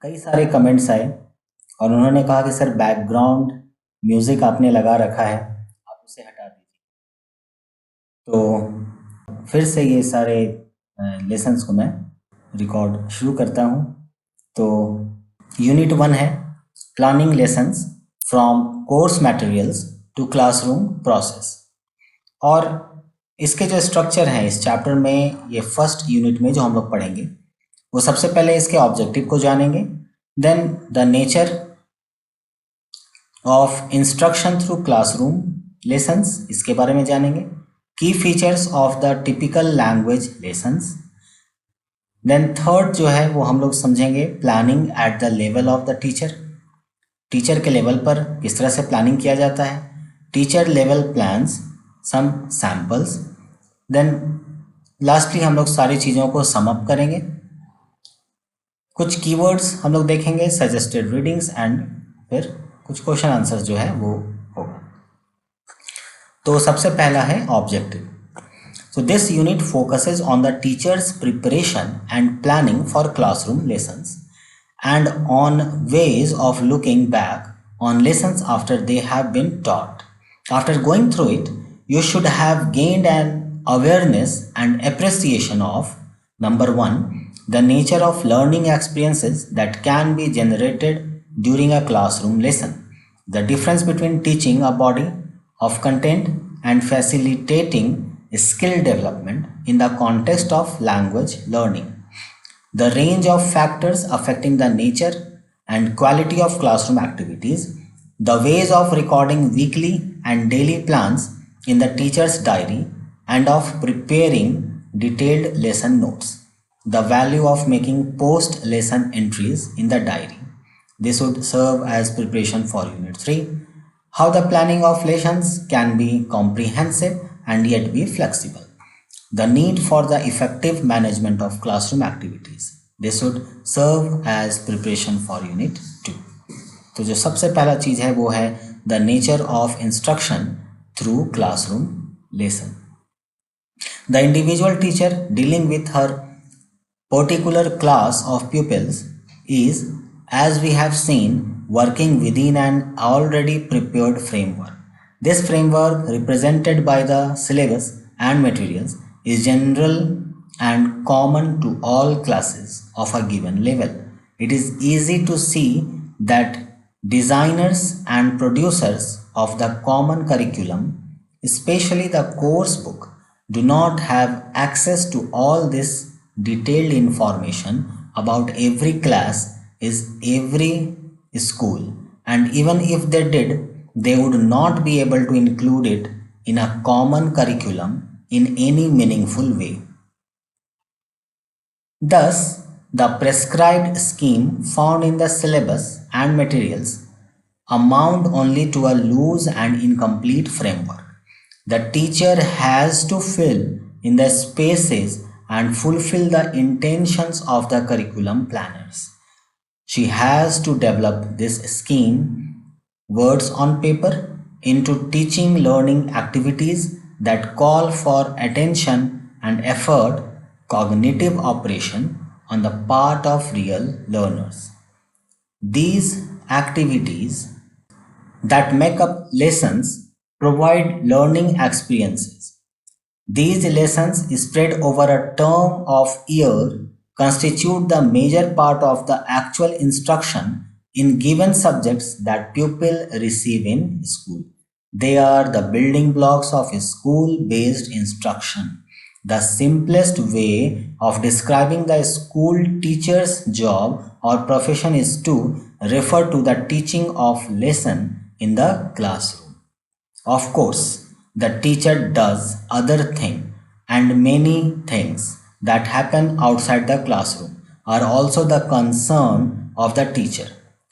कई सारे कमेंट्स आए और उन्होंने कहा कि सर बैकग्राउंड म्यूज़िक आपने लगा रखा है, आप उसे हटा दीजिए। तो फिर से ये सारे लेसन्स को मैं रिकॉर्ड शुरू करता हूँ। तो यूनिट 1 है planning lessons from course materials to classroom process. और इसके जो स्ट्रक्चर हैं इस चैप्टर में, ये फर्स्ट यूनिट में जो हम लोग पढ़ेंगे वो सबसे पहले इसके ऑब्जेक्टिव को जानेंगे, then the nature of instruction through classroom lessons, इसके बारे में जानेंगे, key features of the typical language lessons. Then third जो है वो हम लोग समझेंगे planning at the level of the teacher, teacher के लेवल पर किस तरह से प्लानिंग किया जाता है, teacher level plans, some samples. Then lastly हम लोग सारी चीज़ों को सम अप करेंगे, कुछ कीवर्ड्स हम लोग देखेंगे, सजेस्टेड रीडिंग्स एंड फिर कुछ क्वेश्चन आंसर जो है वो होगा। तो सबसे पहला है objective. So this unit focuses on the teacher's preparation and planning for classroom lessons and on ways of looking back on lessons after they have been taught. After going through it, you should have gained an awareness and appreciation of number 1, the nature of learning experiences that can be generated during a classroom lesson, the difference between teaching a body of content and facilitating skill development in the context of language learning, the range of factors affecting the nature and quality of classroom activities, the ways of recording weekly and daily plans in the teacher's diary and of preparing detailed lesson notes, the value of making post lesson entries in the diary. This would serve as preparation for Unit 3. How the planning of lessons can be comprehensive and yet be flexible. The need for the effective management of classroom activities. This would serve as preparation for Unit 2. तो जो सबसे पहला चीज़ है वो है the nature of instruction through classroom lesson. The individual teacher dealing with her particular class of pupils is, as we have seen, working within an already prepared framework. This framework, represented by the syllabus and materials, is general and common to all classes of a given level. It is easy to see that designers and producers of the common curriculum, especially the course book, do not have access to all this detailed information about every class is every school, and even if they did, they would not be able to include it in a common curriculum in any meaningful way. Thus, the prescribed scheme found in the syllabus and materials amount only to a loose and incomplete framework. The teacher has to fill in the spaces and fulfill the intentions of the curriculum planners. She has to develop this scheme, words on paper, into teaching learning activities that call for attention and effort, cognitive operation on the part of real learners. These activities that make up lessons provide learning experiences. These lessons spread over a term of year constitute the major part of the actual instruction in given subjects that pupil receive in school. They are the building blocks of school-based instruction. The simplest way of describing the school teacher's job or profession is to refer to the teaching of lesson in the classroom. Of course, the teacher does other things, and many things that happen outside the classroom are also the concern of the teacher.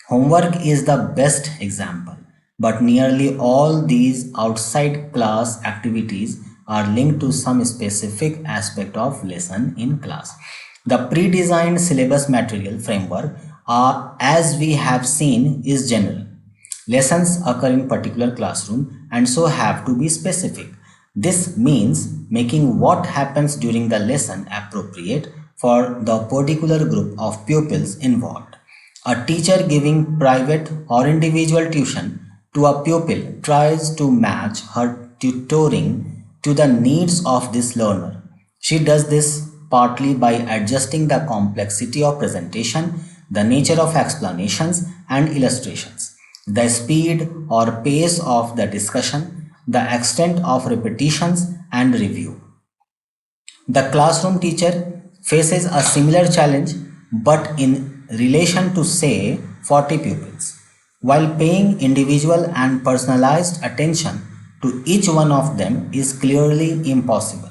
Homework is the best example, but nearly all these outside class activities are linked to some specific aspect of lesson in class. The pre-designed syllabus material framework, as we have seen, is general. Lessons occur in particular classroom and so have to be specific. This means making what happens during the lesson appropriate for the particular group of pupils involved. A teacher giving private or individual tuition to a pupil tries to match her tutoring to the needs of this learner. She does this partly by adjusting the complexity of presentation, the nature of explanations and illustrations, the speed or pace of the discussion, the extent of repetitions and review. The classroom teacher faces a similar challenge but in relation to say 40 pupils. While paying individual and personalized attention to each one of them is clearly impossible.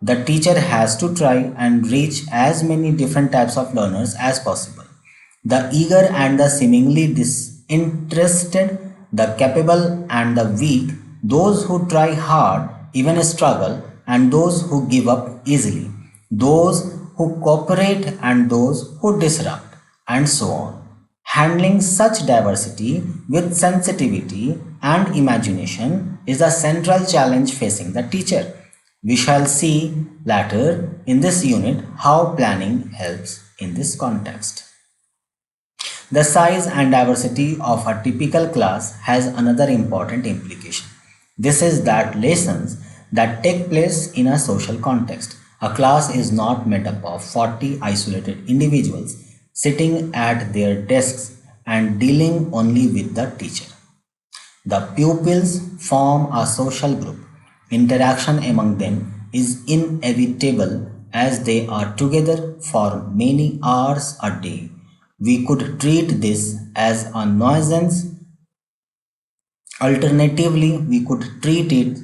The teacher has to try and reach as many different types of learners as possible. The eager and the seemingly disinterested, the capable and the weak, those who try hard, even struggle, and those who give up easily, those who cooperate and those who disrupt, and so on. Handling such diversity with sensitivity and imagination is the central challenge facing the teacher. We shall see later in this unit how planning helps in this context. The size and diversity of a typical class has another important implication. This is that lessons that take place in a social context. A class is not made up of 40 isolated individuals sitting at their desks and dealing only with the teacher. The pupils form a social group. Interaction among them is inevitable as they are together for many hours a day. We could treat this as a nuisance. Alternatively, we could treat it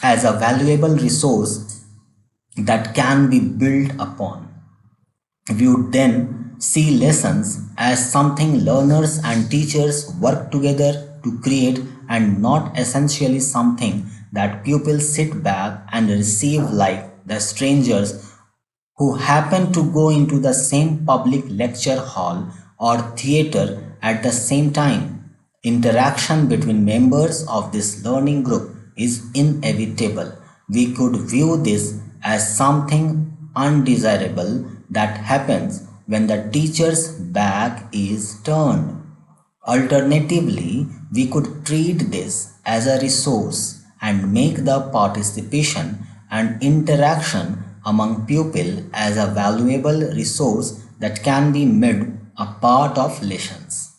as a valuable resource that can be built upon. We would then see lessons as something learners and teachers work together to create and not essentially something that pupils sit back and receive like the strangers who happen to go into the same public lecture hall or theater at the same time. Interaction between members of this learning group is inevitable. We could view this as something undesirable that happens when the teacher's back is turned. Alternatively, we could treat this as a resource and make the participation and interaction among pupils as a valuable resource that can be made a part of lessons.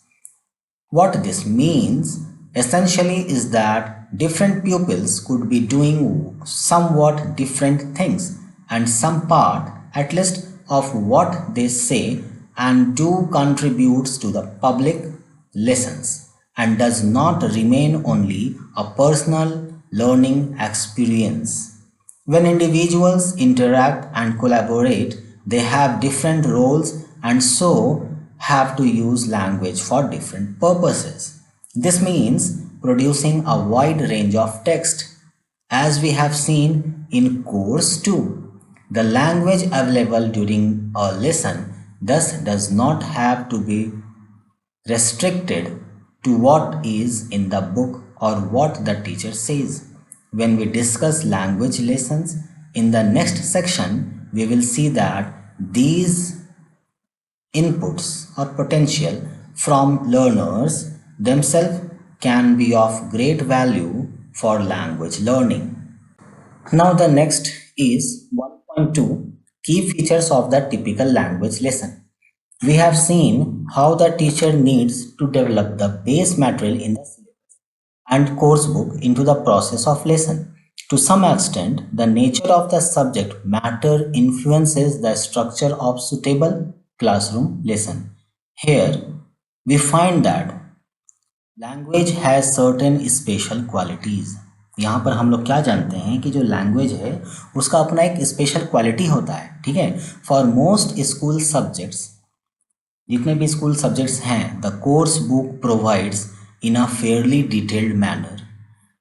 What this means essentially is that different pupils could be doing somewhat different things, and some part, at least, of what they say and do contributes to the public lessons and does not remain only a personal learning experience. When individuals interact and collaborate, they have different roles and so have to use language for different purposes. This means producing a wide range of text, as we have seen in course 2. The language available during a lesson thus does not have to be restricted to what is in the book or what the teacher says. When we discuss language lessons in the next section, we will see that these inputs or potential from learners themselves can be of great value for language learning. Now the next is 1.2 Key features of the typical language lesson. We have seen how the teacher needs to develop the base material in the syllabus and course book into the process of lesson. To some extent, the nature of the subject matter influences the structure of suitable classroom lesson. Here, we find that language has certain special qualities. यहाँ पर हम लोग क्या जानते हैं कि जो language है उसका अपना एक स्पेशल क्वालिटी होता है. ठीक है. फॉर मोस्ट स्कूल सब्जेक्ट्स, जितने भी स्कूल सब्जेक्ट्स हैं, the course book provides in a fairly detailed manner.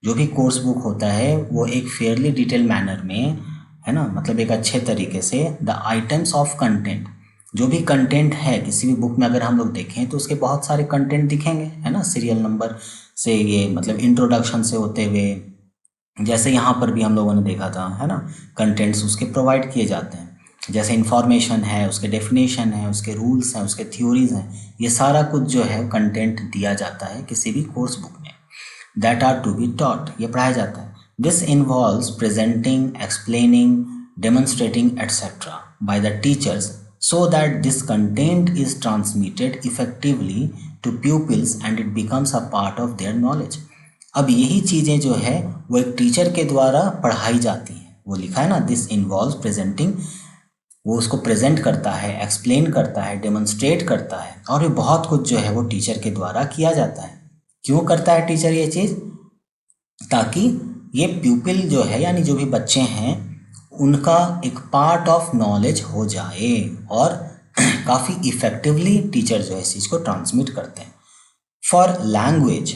जो भी कोर्स बुक होता है वो एक फेयरली डिटेल्ड मैनर में, है ना, मतलब एक अच्छे तरीके से द आइटम्स ऑफ कंटेंट, जो भी कंटेंट है किसी भी बुक में अगर हम लोग देखें तो उसके बहुत सारे कंटेंट दिखेंगे, है ना, सीरियल नंबर से, ये मतलब इंट्रोडक्शन से होते हुए, जैसे यहाँ पर भी हम लोगों ने देखा था, है ना, कंटेंट्स उसके प्रोवाइड किए जाते हैं. जैसे इंफॉर्मेशन है, उसके डेफिनेशन है, उसके रूल्स हैं, उसके थ्योरीज हैं, ये सारा कुछ जो है कंटेंट दिया जाता है किसी भी कोर्स बुक में। That are to be taught, ये पढ़ाया जाता है। This involves presenting, explaining, demonstrating etcetera by the teachers so that this content is transmitted effectively to pupils and it becomes a part of their knowledge। अब यही चीज़ें जो है वो एक टीचर के द्वारा पढ़ाई जाती हैं। वो लिखा है ना, दिस इन्वॉल्व्स प्रेजेंटिंग, वो उसको प्रेजेंट करता है, एक्सप्लेन करता है, डेमोन्स्ट्रेट करता है, और ये बहुत कुछ जो है वो टीचर के द्वारा किया जाता है। क्यों करता है टीचर ये चीज़? ताकि ये प्यूपिल जो है यानी जो भी बच्चे हैं उनका एक पार्ट ऑफ नॉलेज हो जाए, और काफ़ी इफ़ेक्टिवली टीचर जो है इस चीज़ को ट्रांसमिट करते हैं। फॉर लैंग्वेज,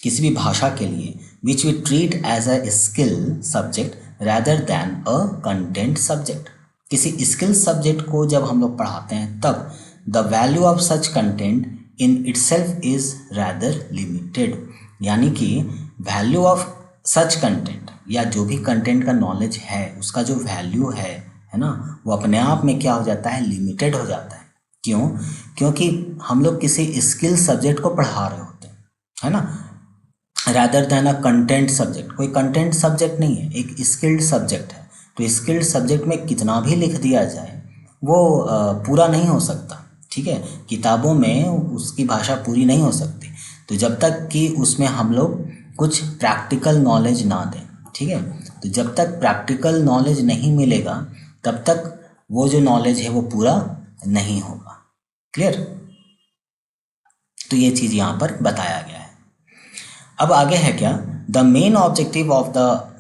किसी भी भाषा के लिए, which we treat as a skill subject rather than a content subject, किसी स्किल सब्जेक्ट को जब हम लोग पढ़ाते हैं तब the value of such content in itself is rather limited, यानी कि वैल्यू ऑफ सच कंटेंट या जो भी कंटेंट का नॉलेज है उसका जो वैल्यू है ना, वो अपने आप में क्या हो जाता है, लिमिटेड हो जाता है। क्यों? क्योंकि हम लोग किसी स्किल सब्जेक्ट को पढ़ा रहे होते हैं, है ना, rather than a content subject. कोई कंटेंट सब्जेक्ट नहीं है, एक स्किल्ड सब्जेक्ट है। तो स्किल्ड सब्जेक्ट में कितना भी लिख दिया जाए वो पूरा नहीं हो सकता, ठीक है। किताबों में उसकी भाषा पूरी नहीं हो सकती। तो जब तक कि उसमें हम लोग कुछ प्रैक्टिकल नॉलेज ना दें, ठीक है, तो जब तक प्रैक्टिकल नॉलेज नहीं मिलेगा तब तक वो जो नॉलेज है वो पूरा नहीं होगा। क्लियर? तो ये चीज़ यहाँ पर बताया गया है। अब आगे है क्या, the main objective of the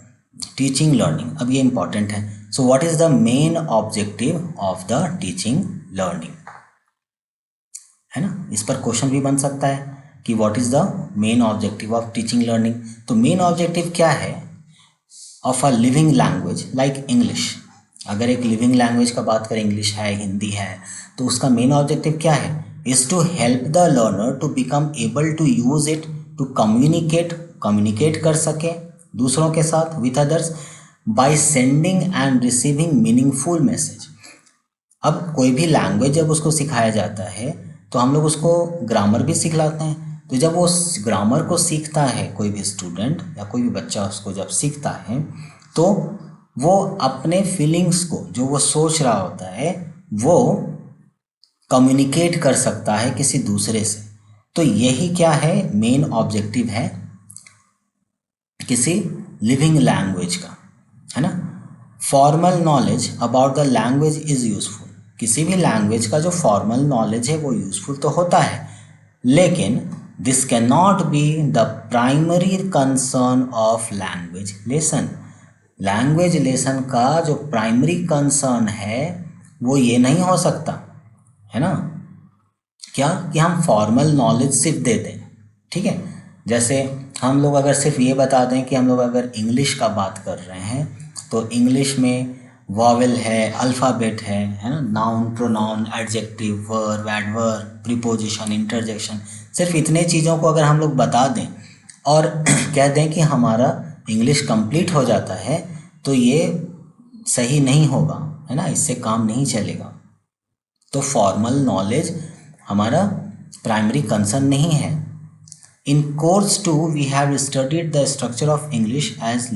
teaching learning. अब ये इंपॉर्टेंट है। So what is the main objective of the teaching learning, है ना, इस पर क्वेश्चन भी बन सकता है कि what is the main objective of teaching learning. तो मेन ऑब्जेक्टिव क्या है of a living language like English. अगर एक लिविंग लैंग्वेज का बात करें, इंग्लिश है, हिंदी है, तो उसका मेन ऑब्जेक्टिव क्या है, is to help the learner to become able to use it to communicate कर सके दूसरों के साथ, with others, by sending and receiving meaningful message. अब कोई भी लैंग्वेज जब उसको सिखाया जाता है तो हम लोग उसको ग्रामर भी सिखलाते हैं। तो जब वो ग्रामर को सीखता है कोई भी स्टूडेंट या कोई भी बच्चा उसको जब सीखता है तो वो अपने फीलिंग्स को, जो वो सोच रहा होता है, वो कम्युनिकेट कर सकता है किसी दूसरे से। तो यही क्या है, मेन ऑब्जेक्टिव है किसी लिविंग लैंग्वेज का, है ना। Formal knowledge about the language is useful. किसी भी लैंग्वेज का जो फॉर्मल नॉलेज है वो यूजफुल तो होता है, लेकिन this can not be the primary concern of language lesson. Language lesson का जो प्राइमरी कंसर्न है वो ये नहीं हो सकता, है ना, क्या कि हम फॉर्मल नॉलेज सिर्फ दे दें, ठीक है। जैसे हम लोग अगर सिर्फ ये बता दें कि हम लोग अगर इंग्लिश का बात कर रहे हैं तो इंग्लिश में वॉवेल है, अल्फ़ाबेट है ना, noun, pronoun, adjective, verb, adverb, preposition, interjection, सिर्फ इतने चीज़ों को अगर हम लोग बता दें और कह दें कि हमारा इंग्लिश कंप्लीट हो जाता है, तो ये सही नहीं होगा, है ना, इससे काम नहीं चलेगा। तो फॉर्मल नॉलेज हमारा प्राइमरी कंसर्न नहीं है। In course 2 we have studied the structure of English as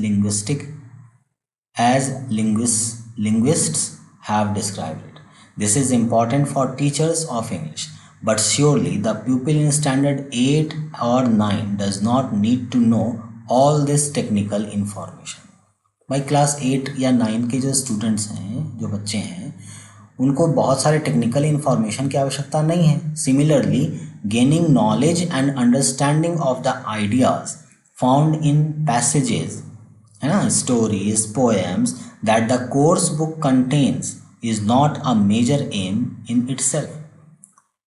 linguists have described it. This is important for teachers of English, but surely the pupil in standard 8 or 9 does not need to know all this technical information. भाई class 8 या 9 के जो students हैं, जो बच्चे हैं, उनको बहुत सारे टेक्निकल इन्फॉर्मेशन की आवश्यकता नहीं है। Similarly gaining knowledge and understanding of the ideas found in passages, है ना, stories, poems that the course book contains is not a major aim in itself.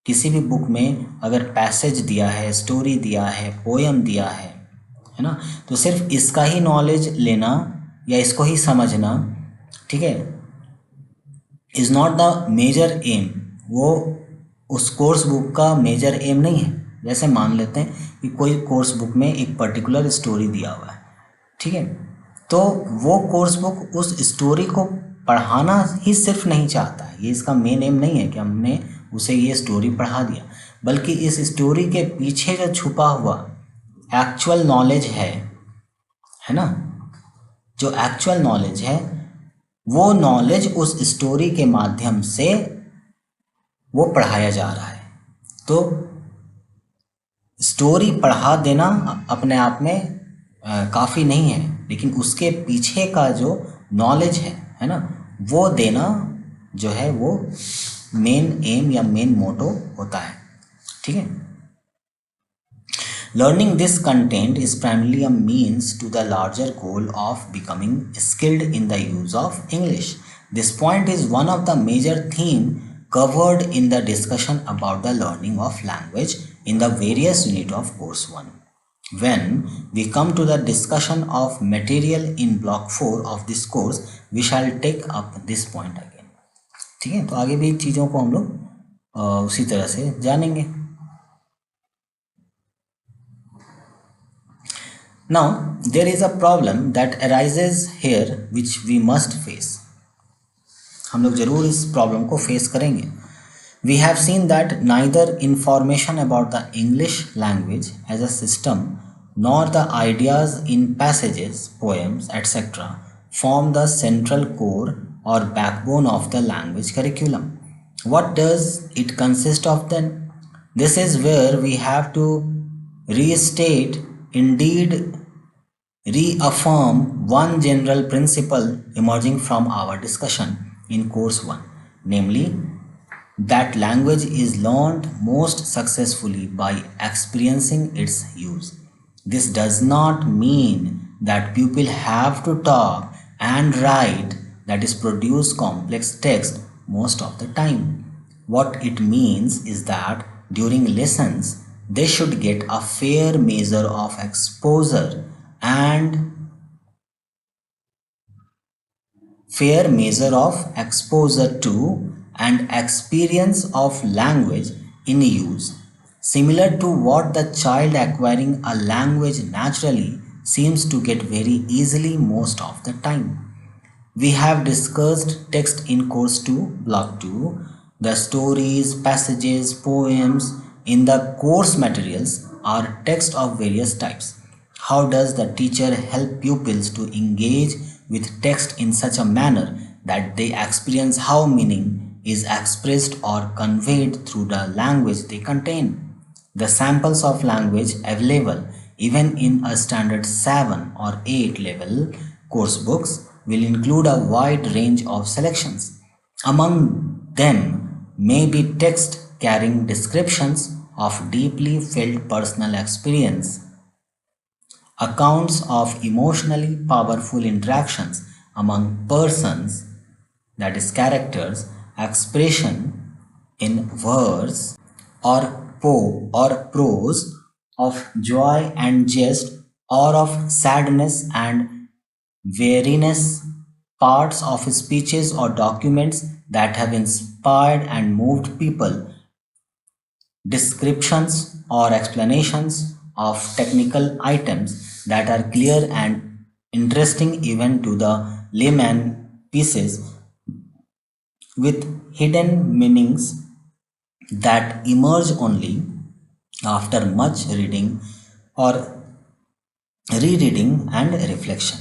किसी भी बुक में अगर पैसेज दिया है, स्टोरी दिया है, पोएम दिया है ना, तो सिर्फ इसका ही नॉलेज लेना या इसको ही समझना, ठीक है, is not the major aim. वो उस कोर्स बुक का मेजर एम नहीं है। जैसे मान लेते हैं कि कोई कोर्स बुक में एक पर्टिकुलर स्टोरी दिया हुआ है, ठीक है, तो वो कोर्स बुक उस स्टोरी को पढ़ाना ही सिर्फ नहीं चाहता है, ये इसका मेन एम नहीं है कि हमने उसे ये स्टोरी पढ़ा दिया, बल्कि इस स्टोरी के पीछे जो छुपा हुआ एक्चुअल नॉलेज है ना, जो एक्चुअल नॉलेज है वो नॉलेज उस स्टोरी के माध्यम से वो पढ़ाया जा रहा है। तो स्टोरी पढ़ा देना अपने आप में काफ़ी नहीं है, लेकिन उसके पीछे का जो नॉलेज है ना, वो देना जो है वो मेन एम या मेन मोटो होता है। ठीक है। Learning this content is primarily a means to the larger goal of becoming skilled in the use of English. This point is one of the major themes covered in the discussion about the learning of language in the various unit of course 1. When we come to the discussion of material in block 4 of this course, we shall take up this point again. ठीक है, तो आगे भी चीज़ों को हम लोग उसी तरह से जानेंगे। Now, there is a problem that arises here which we must face. हम लोग जरूर इस प्रॉब्लम को फेस करेंगे। We have seen that neither information about the English language as a system nor the ideas in passages, poems, etc. form the central core or backbone of the language curriculum. What does it consist of then? This is where we have to restate, indeed reaffirm one general principle emerging from our discussion in course 1, namely that language is learned most successfully by experiencing its use. This does not mean that pupils have to talk and write, that is produce complex text most of the time. What it means is that during lessons they should get a fair measure of exposure to and experience of language in use, similar to what the child acquiring a language naturally seems to get very easily most of the time. We have discussed text in course 2, block 2, the stories, passages, poems in the course materials are text of various types. How does the teacher help pupils to engage with text in such a manner that they experience how meaning is expressed or conveyed through the language they contain? The samples of language available even in a standard 7 or 8 level course books will include a wide range of selections. Among them may be text carrying descriptions of deeply felt personal experience, accounts of emotionally powerful interactions among persons, that is characters, expression in verse or prose of joy and jest or of sadness and weariness, parts of speeches or documents that have inspired and moved people, descriptions or explanations of technical items that are clear and interesting even to the layman, pieces with hidden meanings that emerge only after much reading or rereading and reflection.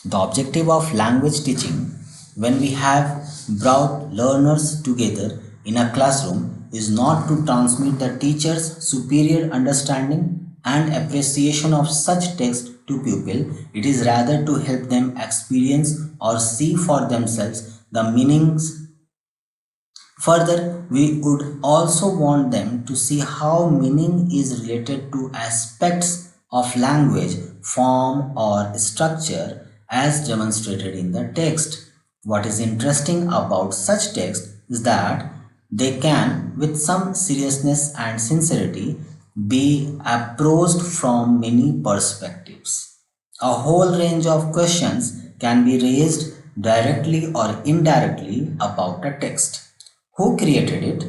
The objective of language teaching, when we have brought learners together in a classroom, is not to transmit the teacher's superior understanding and appreciation of such text to pupil. It is rather to help them experience or see for themselves the meanings. Further, we would also want them to see how meaning is related to aspects of language, form or structure as demonstrated in the text. What is interesting about such text is that they can, with some seriousness and sincerity, be approached from many perspectives. A whole range of questions can be raised directly or indirectly about a text. Who created it?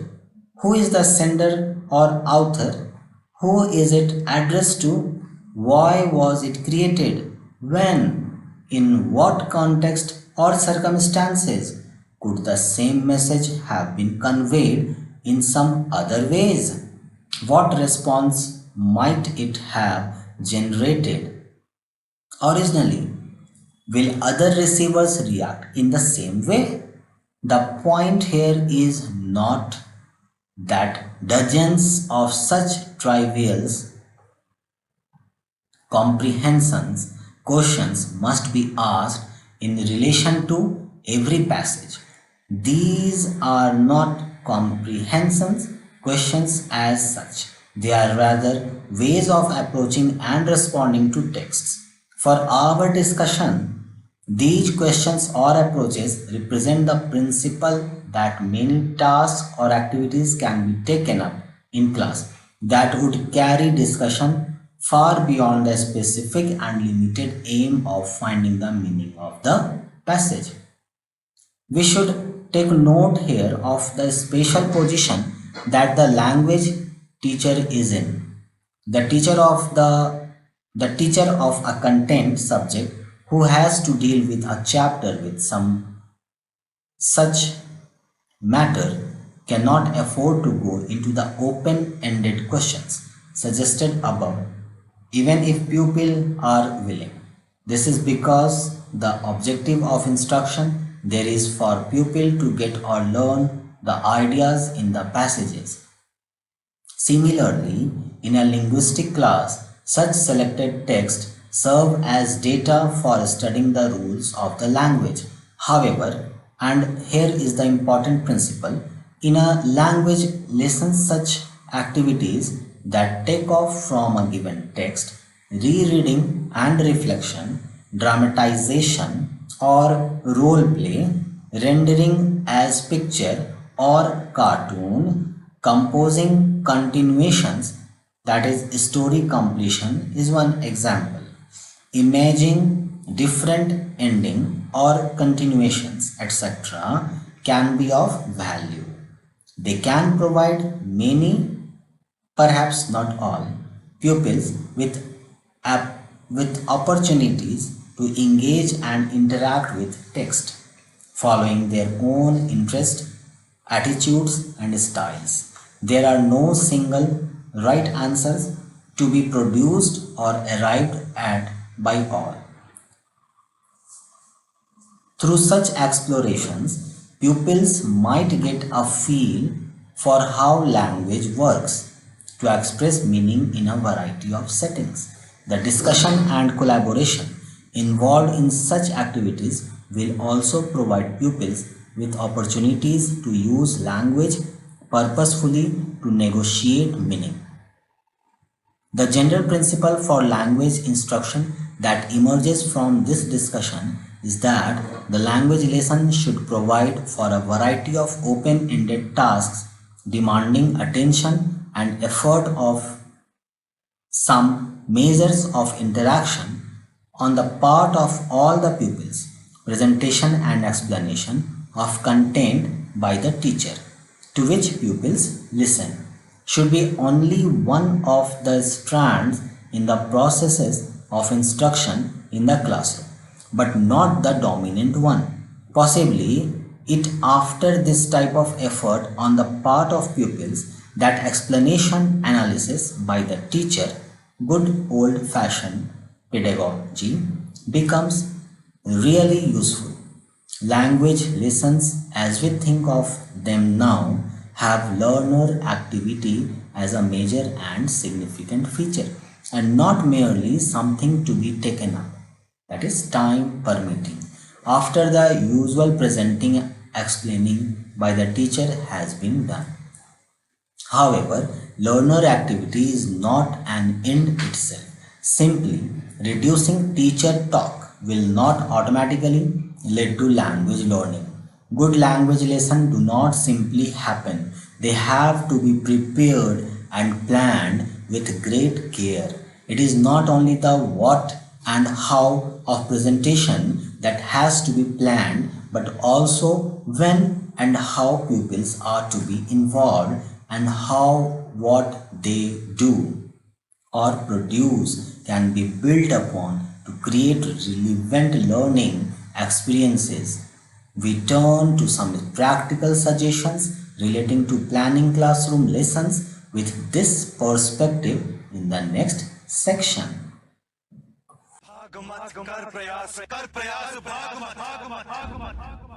Who is the sender or author? Who is it addressed to? Why was it created? When? In what context or circumstances? Could the same message have been conveyed in some other ways? What response might it have generated originally? Will other receivers react in the same way? The point here is not that dozens of such trivial comprehensions questions must be asked in relation to every passage. These are not comprehensions questions as such. They are rather ways of approaching and responding to texts. For our discussion, these questions or approaches represent the principle that many tasks or activities can be taken up in class that would carry discussion far beyond the specific and limited aim of finding the meaning of the passage. We should take note here of the special position that the language teacher is in. The teacher of the teacher of a content subject who has to deal with a chapter with some such matter cannot afford to go into the open-ended questions suggested above, even if pupils are willing. This is because the objective of instruction there is for pupil to get or learn the ideas in the passages. Similarly, in a linguistic class, such selected text serve as data for studying the rules of the language. However, and here is the important principle, in a language lesson such activities that take off from a given text, rereading and reflection, dramatization or role play, rendering as picture or cartoon, composing continuations, that is story completion, is one example. Imaging different ending or continuations, etc., can be of value. They can provide many, perhaps not all, pupils with opportunities to engage and interact with text, following their own interest, attitudes, and styles. There are no single right answers to be produced or arrived at by all. Through such explorations, pupils might get a feel for how language works to express meaning in a variety of settings. The discussion and collaboration involved in such activities will also provide pupils with opportunities to use language purposefully to negotiate meaning. The general principle for language instruction that emerges from this discussion is that the language lesson should provide for a variety of open-ended tasks demanding attention and effort of some measures of interaction on the part of all the pupils, presentation and explanation of content by the teacher, to which pupils listen, should be only one of the strands in the processes of instruction in the classroom, but not the dominant one. Possibly, it after this type of effort on the part of pupils that explanation analysis by the teacher, good old-fashioned pedagogy, becomes really useful. Language lessons as we think of them now have learner activity as a major and significant feature and not merely something to be taken up, that is time permitting, after the usual presenting explaining by the teacher has been done. However, learner activity is not an end itself. Simply reducing teacher talk will not automatically lead to language learning. Good language lessons do not simply happen. They have to be prepared and planned with great care. It is not only the what and how of presentation that has to be planned, but also when and how pupils are to be involved and how what they do or produce can be built upon to create relevant learning experiences. We turn to some practical suggestions relating to planning classroom lessons with this perspective in the next section. भाग मत कर प्रयास भाग मत